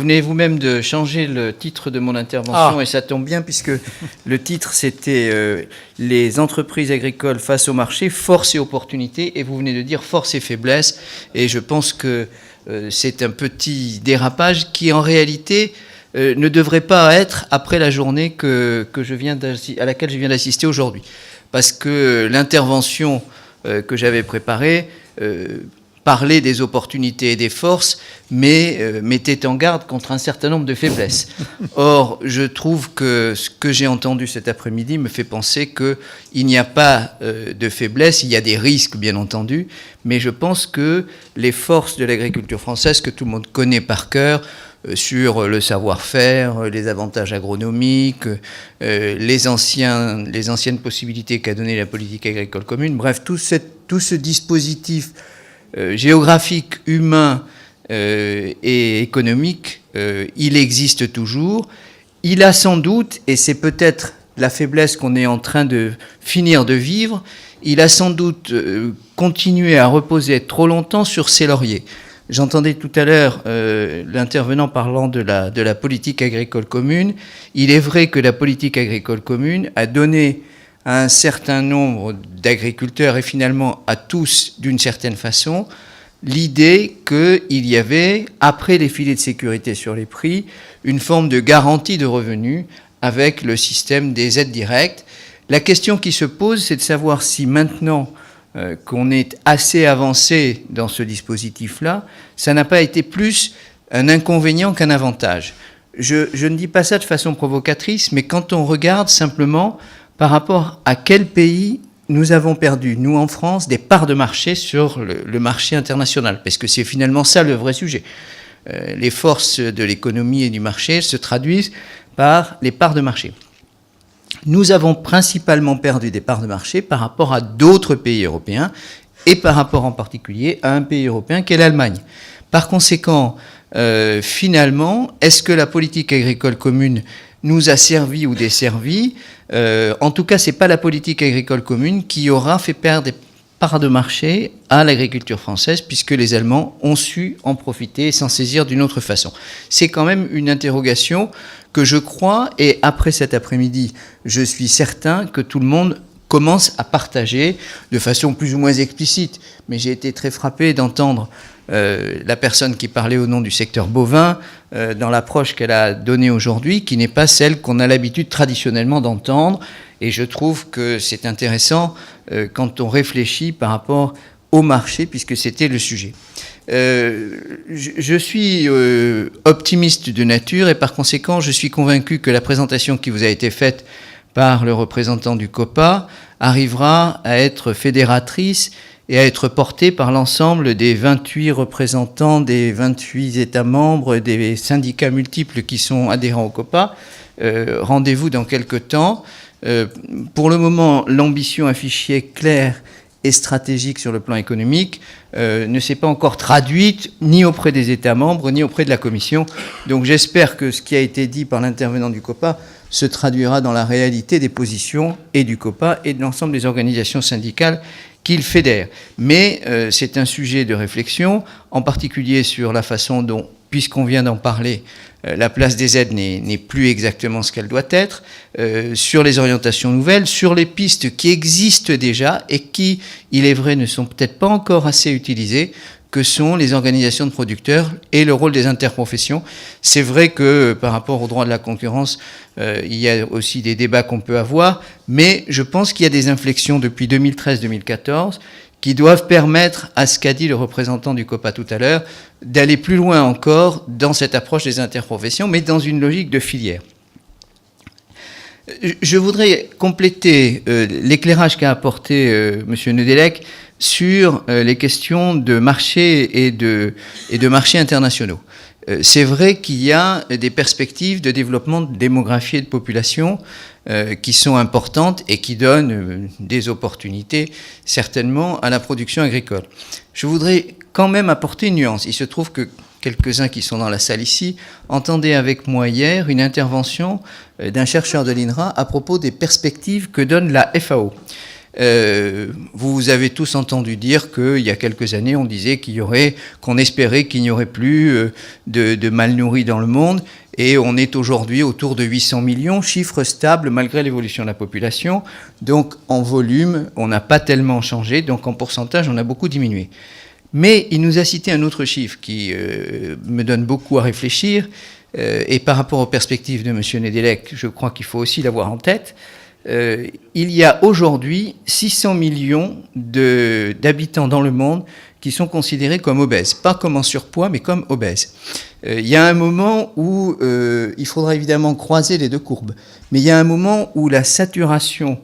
venez vous-même de changer le titre de mon intervention et ça tombe bien puisque le titre c'était les entreprises agricoles face au marché, force et opportunités, et vous venez de dire force et faiblesse, et je pense que c'est un petit dérapage qui en réalité ne devrait pas être après la journée à laquelle je viens d'assister aujourd'hui, parce que l'intervention que j'avais préparée parlait des opportunités et des forces, mais mettait en garde contre un certain nombre de faiblesses. Or, je trouve que ce que j'ai entendu cet après-midi me fait penser qu'il n'y a pas de faiblesse, il y a des risques, bien entendu, mais je pense que les forces de l'agriculture française, que tout le monde connaît par cœur, sur le savoir-faire, les avantages agronomiques, les anciennes possibilités qu'a donné la politique agricole commune, bref, tout ce dispositif géographique, humain et économique, il existe toujours. Il a sans doute, et c'est peut-être la faiblesse qu'on est en train de finir de vivre, il a sans doute continué à reposer trop longtemps sur ses lauriers. J'entendais tout à l'heure l'intervenant parlant de la politique agricole commune. Il est vrai que la politique agricole commune a donné à un certain nombre d'agriculteurs et finalement à tous d'une certaine façon l'idée qu'il y avait, après les filets de sécurité sur les prix, une forme de garantie de revenus avec le système des aides directes. La question qui se pose, c'est de savoir si maintenant qu'on est assez avancé dans ce dispositif-là, ça n'a pas été plus un inconvénient qu'un avantage. Je ne dis pas ça de façon provocatrice, mais quand on regarde simplement par rapport à quel pays nous avons perdu, nous en France, des parts de marché sur le marché international, parce que c'est finalement ça le vrai sujet. Les forces de l'économie et du marché se traduisent par les parts de marché. Nous avons principalement perdu des parts de marché par rapport à d'autres pays européens et par rapport en particulier à un pays européen qu'est l'Allemagne. Par conséquent, finalement, est-ce que la politique agricole commune nous a servi ou desservi? En tout cas, ce n'est pas la politique agricole commune qui aura fait perdre des parts de marché à l'agriculture française, puisque les Allemands ont su en profiter et s'en saisir d'une autre façon. C'est quand même une interrogation que je crois, et après cet après-midi, je suis certain que tout le monde commence à partager de façon plus ou moins explicite. Mais j'ai été très frappé d'entendre la personne qui parlait au nom du secteur bovin dans l'approche qu'elle a donnée aujourd'hui, qui n'est pas celle qu'on a l'habitude traditionnellement d'entendre. Et je trouve que c'est intéressant quand on réfléchit par rapport au marché, puisque c'était le sujet. Je suis optimiste de nature et par conséquent, je suis convaincu que la présentation qui vous a été faite par le représentant du COPA arrivera à être fédératrice et à être portée par l'ensemble des 28 représentants des 28 États membres, des syndicats multiples qui sont adhérents au COPA. Rendez-vous dans quelques temps. Pour le moment, l'ambition affichée claire et stratégique sur le plan économique ne s'est pas encore traduite ni auprès des États membres ni auprès de la Commission. Donc j'espère que ce qui a été dit par l'intervenant du COPA se traduira dans la réalité des positions et du COPA et de l'ensemble des organisations syndicales qu'il fédère. Mais c'est un sujet de réflexion, en particulier sur la façon dont, puisqu'on vient d'en parler, la place des aides n'est plus exactement ce qu'elle doit être, sur les orientations nouvelles, sur les pistes qui existent déjà et qui, il est vrai, ne sont peut-être pas encore assez utilisées, que sont les organisations de producteurs et le rôle des interprofessions. C'est vrai que par rapport au droit de la concurrence, il y a aussi des débats qu'on peut avoir, mais je pense qu'il y a des inflexions depuis 2013-2014 qui doivent permettre à ce qu'a dit le représentant du COPA tout à l'heure, d'aller plus loin encore dans cette approche des interprofessions, mais dans une logique de filière. Je voudrais compléter l'éclairage qu'a apporté M. Nedelec sur les questions de marché et de marchés internationaux. C'est vrai qu'il y a des perspectives de développement de démographie et de population qui sont importantes et qui donnent des opportunités certainement à la production agricole. Je voudrais quand même apporter une nuance. Il se trouve que quelques-uns qui sont dans la salle ici entendaient avec moi hier une intervention d'un chercheur de l'INRA à propos des perspectives que donne la FAO. Vous avez tous entendu dire qu'il y a quelques années, on disait qu'on espérait qu'il n'y aurait plus de mal nourris dans le monde. Et on est aujourd'hui autour de 800 millions, chiffre stable malgré l'évolution de la population. Donc en volume, on n'a pas tellement changé, donc en pourcentage, on a beaucoup diminué. Mais il nous a cité un autre chiffre qui me donne beaucoup à réfléchir, et par rapport aux perspectives de M. Nedelec, je crois qu'il faut aussi l'avoir en tête. Il y a aujourd'hui 600 millions d'habitants dans le monde qui sont considérés comme obèses, pas comme en surpoids, mais comme obèses. Il y a un moment où il faudra évidemment croiser les deux courbes, mais il y a un moment où la saturation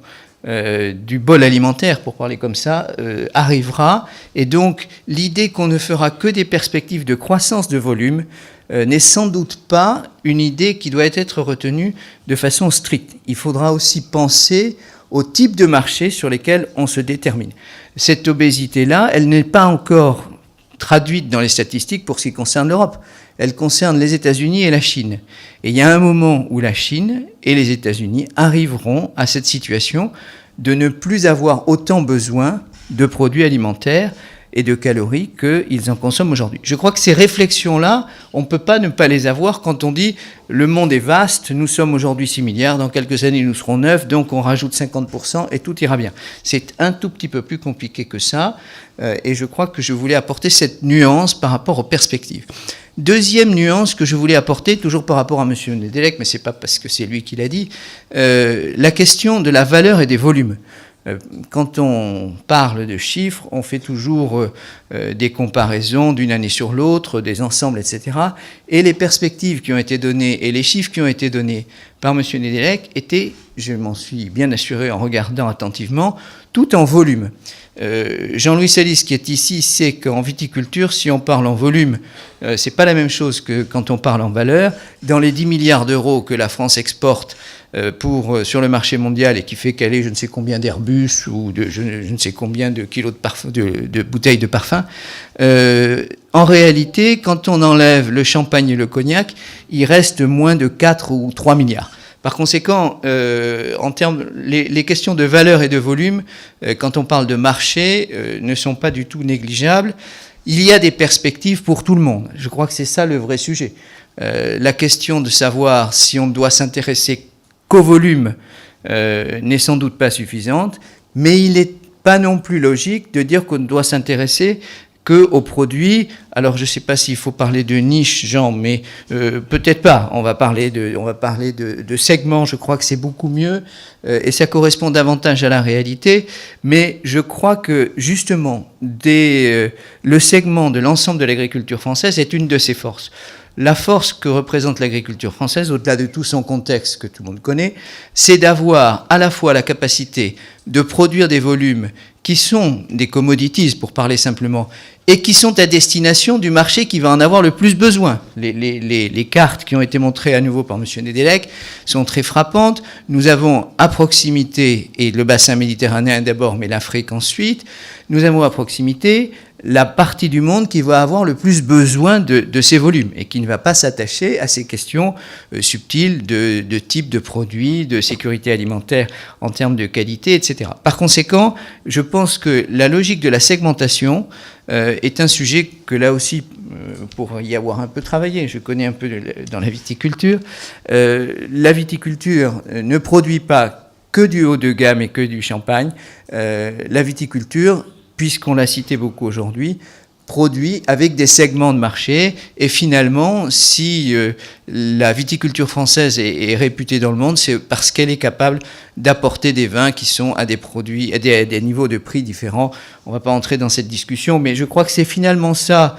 du bol alimentaire, pour parler comme ça, arrivera, et donc l'idée qu'on ne fera que des perspectives de croissance de volume n'est sans doute pas une idée qui doit être retenue de façon stricte. Il faudra aussi penser au type de marché sur lesquels on se détermine. Cette obésité-là, elle n'est pas encore traduite dans les statistiques pour ce qui concerne l'Europe. Elle concerne les États-Unis et la Chine. Et il y a un moment où la Chine et les États-Unis arriveront à cette situation de ne plus avoir autant besoin de produits alimentaires et de calories qu'ils en consomment aujourd'hui. Je crois que ces réflexions-là, on ne peut pas ne pas les avoir quand on dit le monde est vaste, nous sommes aujourd'hui 6 milliards, dans quelques années nous serons 9, donc on rajoute 50% et tout ira bien. C'est un tout petit peu plus compliqué que ça, et je crois que je voulais apporter cette nuance par rapport aux perspectives. Deuxième nuance que je voulais apporter, toujours par rapport à M. Nedelec, mais ce n'est pas parce que c'est lui qui l'a dit, la question de la valeur et des volumes. Quand on parle de chiffres, on fait toujours des comparaisons d'une année sur l'autre, des ensembles, etc. Et les perspectives qui ont été données et les chiffres qui ont été donnés par M. Nedelec étaient, je m'en suis bien assuré en regardant attentivement, tout en volume. Jean-Louis Salis, qui est ici, sait qu'en viticulture, si on parle en volume, c'est pas la même chose que quand on parle en valeur. Dans les 10 milliards d'euros que la France exporte sur le marché mondial et qui fait caler je ne sais combien d'Airbus ou je ne sais combien de kilos de bouteilles de parfum, en réalité, quand on enlève le champagne et le cognac, il reste moins de 4 ou 3 milliards. Par conséquent, en termes, les questions de valeur et de volume, quand on parle de marché, ne sont pas du tout négligeables. Il y a des perspectives pour tout le monde. Je crois que c'est ça le vrai sujet. La question de savoir si on doit s'intéresser qu'au volume n'est sans doute pas suffisante, mais il n'est pas non plus logique de dire qu'on doit s'intéresser qu'aux produits. Alors je ne sais pas s'il faut parler de niche, Jean, mais peut-être pas. On va parler de segments, je crois que c'est beaucoup mieux, et ça correspond davantage à la réalité, mais je crois que justement, le segment de l'ensemble de l'agriculture française est une de ses forces. La force que représente l'agriculture française, au-delà de tout son contexte que tout le monde connaît, c'est d'avoir à la fois la capacité de produire des volumes qui sont des commodities, pour parler simplement, et qui sont à destination du marché qui va en avoir le plus besoin. Les cartes qui ont été montrées à nouveau par M. Nedelec sont très frappantes. Nous avons à proximité, et le bassin méditerranéen d'abord, mais l'Afrique ensuite, nous avons à proximité la partie du monde qui va avoir le plus besoin de ces volumes et qui ne va pas s'attacher à ces questions subtiles de type de produits, de sécurité alimentaire en termes de qualité, etc. Par conséquent, je pense que la logique de la segmentation est un sujet que là aussi, pour y avoir un peu travaillé, je connais un peu dans la viticulture, la viticulture ne produit pas que du haut de gamme et que du champagne. La viticulture, puisqu'on l'a cité beaucoup aujourd'hui, produit avec des segments de marché. Et finalement, si la viticulture française est réputée dans le monde, c'est parce qu'elle est capable d'apporter des vins qui sont à des produits, à des niveaux de prix différents. On ne va pas entrer dans cette discussion, mais je crois que c'est finalement ça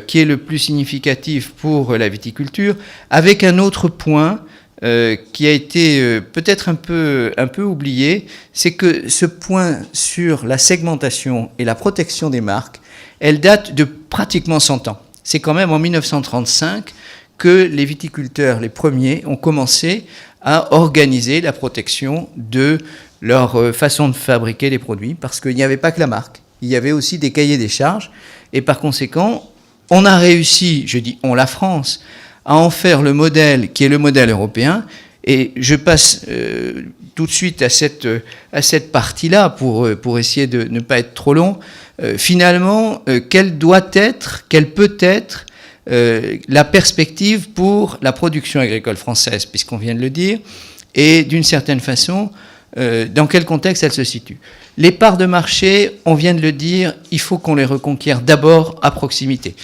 qui est le plus significatif pour la viticulture, avec un autre point qui a été peut-être un peu oublié, c'est que ce point sur la segmentation et la protection des marques, elle date de pratiquement 100 ans. C'est quand même en 1935 que les viticulteurs, les premiers, ont commencé à organiser la protection de leur façon de fabriquer les produits, parce qu'il n'y avait pas que la marque, il y avait aussi des cahiers des charges, et par conséquent, on a réussi, je dis on, la France, à en faire le modèle qui est le modèle européen. Et je passe tout de suite à cette partie-là pour essayer de ne pas être trop long. Finalement, quelle peut être la perspective pour la production agricole française, puisqu'on vient de le dire, et d'une certaine façon, dans quel contexte elle se situe. Les parts de marché, on vient de le dire, il faut qu'on les reconquiert d'abord à proximité.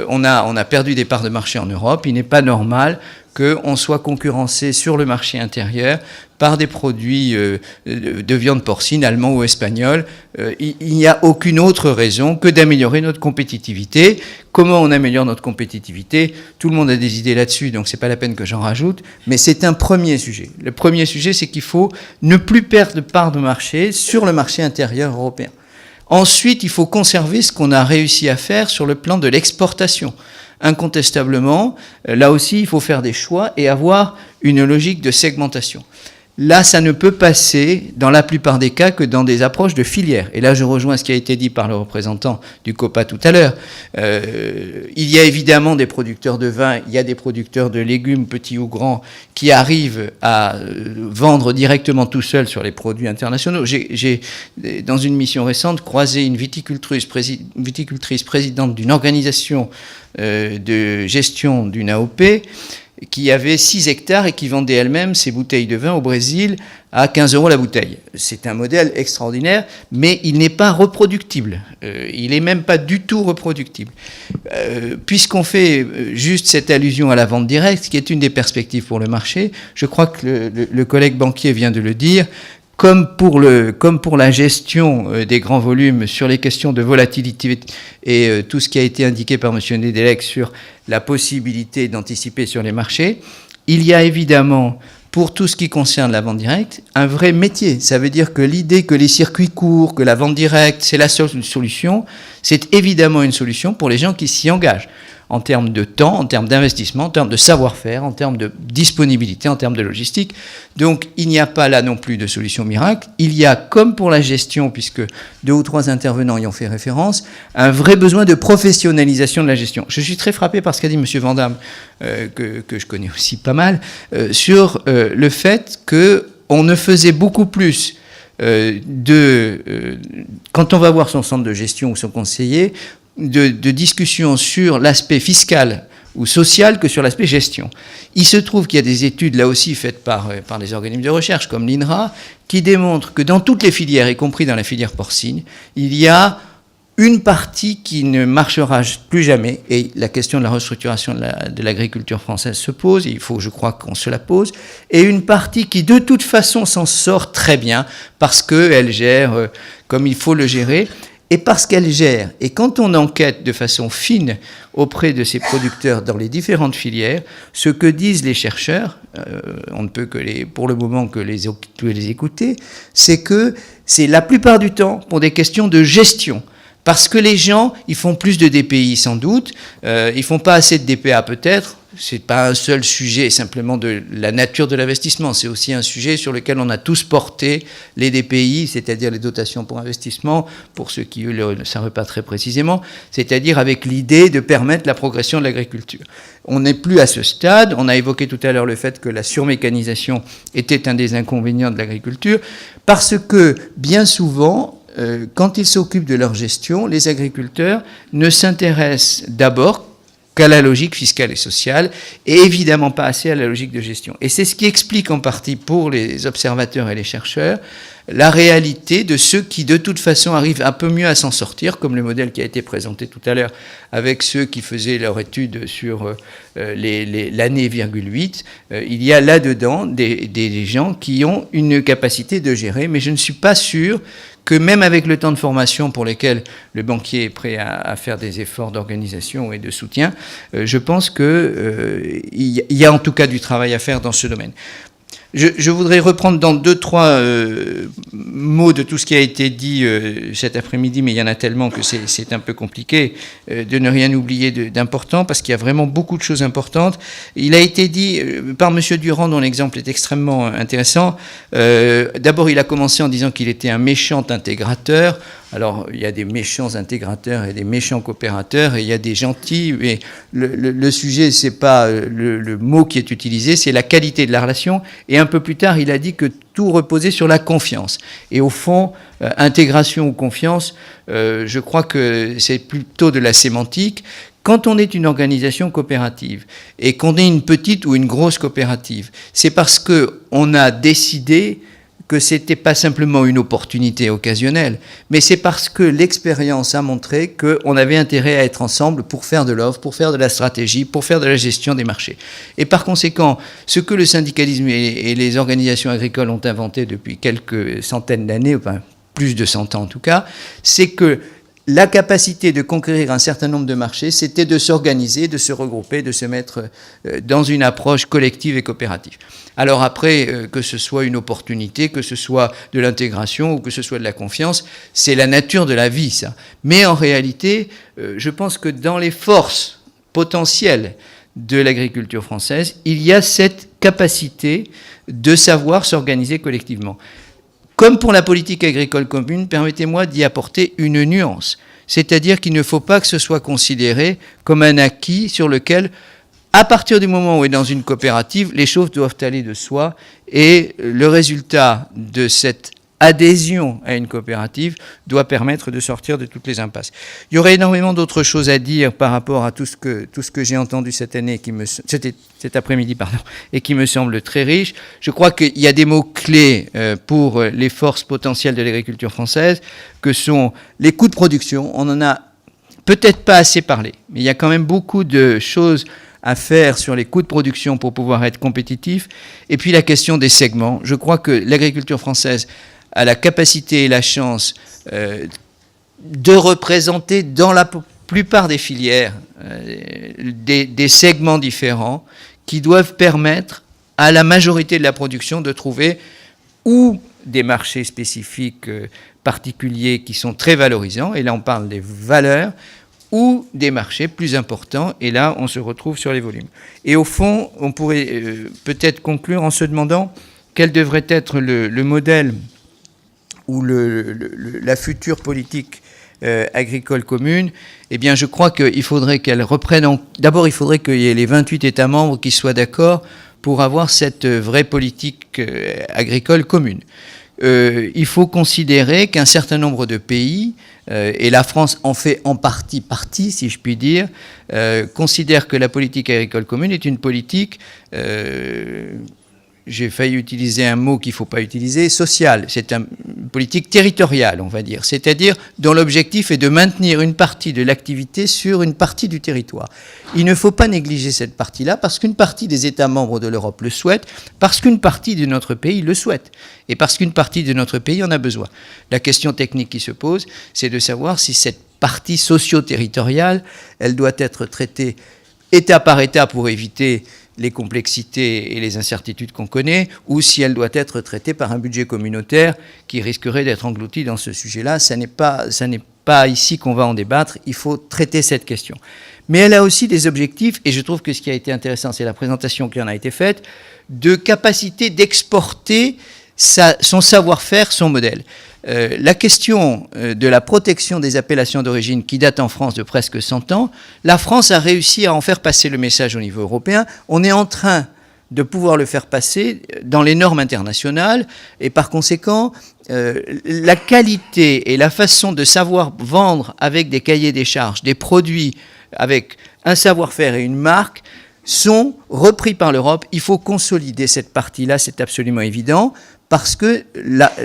On a perdu des parts de marché en Europe, il n'est pas normal qu'on soit concurrencé sur le marché intérieur par des produits de viande porcine, allemands ou espagnols. Il n'y a aucune autre raison que d'améliorer notre compétitivité. Comment on améliore notre compétitivité? Tout le monde a des idées là-dessus, donc c'est pas la peine que j'en rajoute, mais c'est un premier sujet. Le premier sujet, c'est qu'il faut ne plus perdre de parts de marché sur le marché intérieur européen. Ensuite, il faut conserver ce qu'on a réussi à faire sur le plan de l'exportation. Incontestablement, là aussi, il faut faire des choix et avoir une logique de segmentation. Là, ça ne peut passer, dans la plupart des cas, que dans des approches de filière. Et là, je rejoins ce qui a été dit par le représentant du COPA tout à l'heure. Il y a évidemment des producteurs de vin, il y a des producteurs de légumes, petits ou grands, qui arrivent à vendre directement tout seuls sur les produits internationaux. J'ai, dans une mission récente, croisé une viticultrice présidente d'une organisation de gestion d'une AOP, qui avait 6 hectares et qui vendait elle-même ses bouteilles de vin au Brésil à 15 € la bouteille. C'est un modèle extraordinaire, mais il n'est pas reproductible. Il n'est même pas du tout reproductible. Puisqu'on fait juste cette allusion à la vente directe, qui est une des perspectives pour le marché, je crois que le collègue banquier vient de le dire, comme pour la gestion des grands volumes sur les questions de volatilité et tout ce qui a été indiqué par M. Nedelec sur la possibilité d'anticiper sur les marchés, il y a évidemment, pour tout ce qui concerne la vente directe, un vrai métier. Ça veut dire que l'idée que les circuits courts, que la vente directe, c'est la seule solution, c'est évidemment une solution pour les gens qui s'y engagent, en termes de temps, en termes d'investissement, en termes de savoir-faire, en termes de disponibilité, en termes de logistique. Donc, il n'y a pas là non plus de solution miracle. Il y a, comme pour la gestion, puisque 2 ou 3 intervenants y ont fait référence, un vrai besoin de professionnalisation de la gestion. Je suis très frappé par ce qu'a dit M. Vandamme, que je connais aussi pas mal, sur le fait qu'on ne faisait beaucoup plus quand on va voir son centre de gestion ou son conseiller, de discussion sur l'aspect fiscal ou social que sur l'aspect gestion. Il se trouve qu'il y a des études, là aussi, faites par les organismes de recherche, comme l'INRA, qui démontrent que dans toutes les filières, y compris dans la filière porcine, il y a une partie qui ne marchera plus jamais, et la question de la restructuration de l'agriculture française se pose, et il faut, je crois, qu'on se la pose, et une partie qui, de toute façon, s'en sort très bien, parce qu'elle gère comme il faut le gérer, et parce qu'elle gère. Et quand on enquête de façon fine auprès de ces producteurs dans les différentes filières, ce que disent les chercheurs, on ne peut que pour le moment que les écouter, c'est que c'est la plupart du temps pour des questions de gestion. Parce que les gens, ils font plus de DPI sans doute, ils font pas assez de DPA peut-être. C'est pas un seul sujet simplement de la nature de l'investissement, c'est aussi un sujet sur lequel on a tous porté les DPI, c'est-à-dire les dotations pour investissement, pour ceux qui ne savent pas très précisément, c'est-à-dire avec l'idée de permettre la progression de l'agriculture. On n'est plus à ce stade, on a évoqué tout à l'heure le fait que la surmécanisation était un des inconvénients de l'agriculture, parce que bien souvent, quand ils s'occupent de leur gestion, les agriculteurs ne s'intéressent d'abord qu'à la logique fiscale et sociale, et évidemment pas assez à la logique de gestion. Et c'est ce qui explique en partie pour les observateurs et les chercheurs la réalité de ceux qui de toute façon arrivent un peu mieux à s'en sortir, comme le modèle qui a été présenté tout à l'heure avec ceux qui faisaient leur étude sur l'année 8. Il y a là-dedans des gens qui ont une capacité de gérer, mais je ne suis pas sûr que même avec le temps de formation pour lesquels le banquier est prêt à faire des efforts d'organisation et de soutien, je pense qu'il y a en tout cas du travail à faire dans ce domaine. Je voudrais reprendre dans 2-3 mots de tout ce qui a été dit cet après-midi, mais il y en a tellement que c'est un peu compliqué de ne rien oublier d'important, parce qu'il y a vraiment beaucoup de choses importantes. Il a été dit par M. Durand, dont l'exemple est extrêmement intéressant. D'abord, il a commencé en disant qu'il était un méchant intégrateur. Alors, il y a des méchants intégrateurs et des méchants coopérateurs, et il y a des gentils, mais le sujet, c'est pas le mot qui est utilisé, c'est la qualité de la relation. Et un peu plus tard, il a dit que tout reposait sur la confiance. Et au fond, intégration ou confiance, je crois que c'est plutôt de la sémantique. Quand on est une organisation coopérative et qu'on est une petite ou une grosse coopérative, c'est parce qu'on a décidé que c'était pas simplement une opportunité occasionnelle, mais c'est parce que l'expérience a montré qu'on avait intérêt à être ensemble pour faire de l'offre, pour faire de la stratégie, pour faire de la gestion des marchés. Et par conséquent, ce que le syndicalisme et les organisations agricoles ont inventé depuis quelques centaines d'années, enfin plus de 100 ans en tout cas, c'est que la capacité de conquérir un certain nombre de marchés, c'était de s'organiser, de se regrouper, de se mettre dans une approche collective et coopérative. Alors après, que ce soit une opportunité, que ce soit de l'intégration ou que ce soit de la confiance, c'est la nature de la vie, ça. Mais en réalité, je pense que dans les forces potentielles de l'agriculture française, il y a cette capacité de savoir s'organiser collectivement. Comme pour la politique agricole commune, permettez-moi d'y apporter une nuance. C'est-à-dire qu'il ne faut pas que ce soit considéré comme un acquis sur lequel, à partir du moment où on est dans une coopérative, les choses doivent aller de soi et le résultat de cette adhésion à une coopérative doit permettre de sortir de toutes les impasses. Il y aurait énormément d'autres choses à dire par rapport à tout ce que j'ai entendu cette année, cet après-midi, et qui me semble très riche. Je crois qu'il y a des mots-clés pour les forces potentielles de l'agriculture française, que sont les coûts de production. On en a peut-être pas assez parlé, mais il y a quand même beaucoup de choses à faire sur les coûts de production pour pouvoir être compétitif. Et puis la question des segments. Je crois que l'agriculture française a la capacité et la chance de représenter dans la plupart des filières des segments différents qui doivent permettre à la majorité de la production de trouver ou des marchés spécifiques particuliers qui sont très valorisants, et là on parle des valeurs, ou des marchés plus importants, et là on se retrouve sur les volumes. Et au fond, on pourrait peut-être conclure en se demandant quel devrait être le modèle ou la future politique agricole commune. Eh bien, je crois qu'il faudrait qu'elle reprenne... D'abord, il faudrait qu'il y ait les 28 États membres qui soient d'accord pour avoir cette vraie politique agricole commune. Il faut considérer qu'un certain nombre de pays, et la France en fait en partie, si je puis dire, considèrent que la politique agricole commune est une politique... j'ai failli utiliser un mot qu'il ne faut pas utiliser, social. C'est une politique territoriale, on va dire. C'est-à-dire dont l'objectif est de maintenir une partie de l'activité sur une partie du territoire. Il ne faut pas négliger cette partie-là parce qu'une partie des États membres de l'Europe le souhaite, parce qu'une partie de notre pays le souhaite, et parce qu'une partie de notre pays en a besoin. La question technique qui se pose, c'est de savoir si cette partie socio-territoriale, elle doit être traitée État par État pour éviter les complexités et les incertitudes qu'on connaît, ou si elle doit être traitée par un budget communautaire qui risquerait d'être englouti dans ce sujet-là. Ça n'est pas ici qu'on va en débattre, il faut traiter cette question. Mais elle a aussi des objectifs, et je trouve que ce qui a été intéressant, c'est la présentation qui en a été faite, de capacité d'exporter son savoir-faire, son modèle. La question de la protection des appellations d'origine qui date en France de presque 100 ans, la France a réussi à en faire passer le message au niveau européen. On est en train de pouvoir le faire passer dans les normes internationales et par conséquent, la qualité et la façon de savoir vendre avec des cahiers des charges, des produits avec un savoir-faire et une marque sont repris par l'Europe. Il faut consolider cette partie-là, c'est absolument évident. Parce que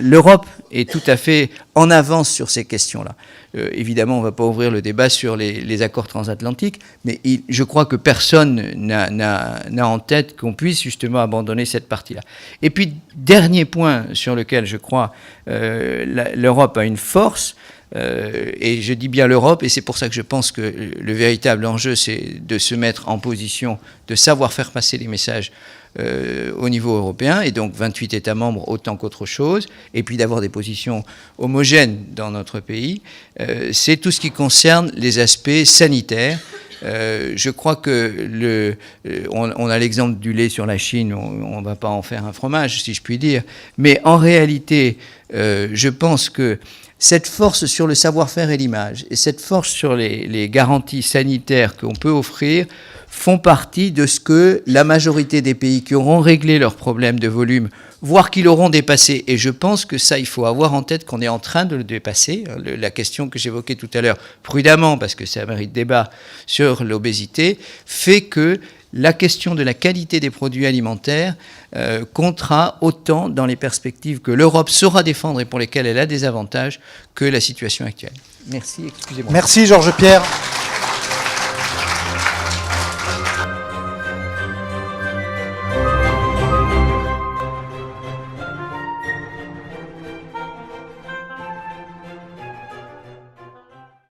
l'Europe est tout à fait en avance sur ces questions-là. Évidemment, on ne va pas ouvrir le débat sur les accords transatlantiques, mais je crois que personne n'a en tête qu'on puisse justement abandonner cette partie-là. Et puis, dernier point sur lequel je crois l'Europe a une force, et je dis bien l'Europe, et c'est pour ça que je pense que le véritable enjeu, c'est de se mettre en position de savoir faire passer les messages au niveau européen, et donc 28 États membres autant qu'autre chose, et puis d'avoir des positions homogènes dans notre pays, c'est tout ce qui concerne les aspects sanitaires. Je crois que on a l'exemple du lait sur la Chine, on ne va pas en faire un fromage, si je puis dire, mais en réalité, je pense que cette force sur le savoir-faire et l'image, et cette force sur les garanties sanitaires qu'on peut offrir, font partie de ce que la majorité des pays qui auront réglé leurs problèmes de volume, voire qui l'auront dépassé, et je pense que ça, il faut avoir en tête qu'on est en train de le dépasser. La question que j'évoquais tout à l'heure, prudemment, parce que ça mérite débat sur l'obésité, fait que la question de la qualité des produits alimentaires comptera autant dans les perspectives que l'Europe saura défendre et pour lesquelles elle a des avantages que la situation actuelle. Merci, excusez-moi. Merci Georges Pierre.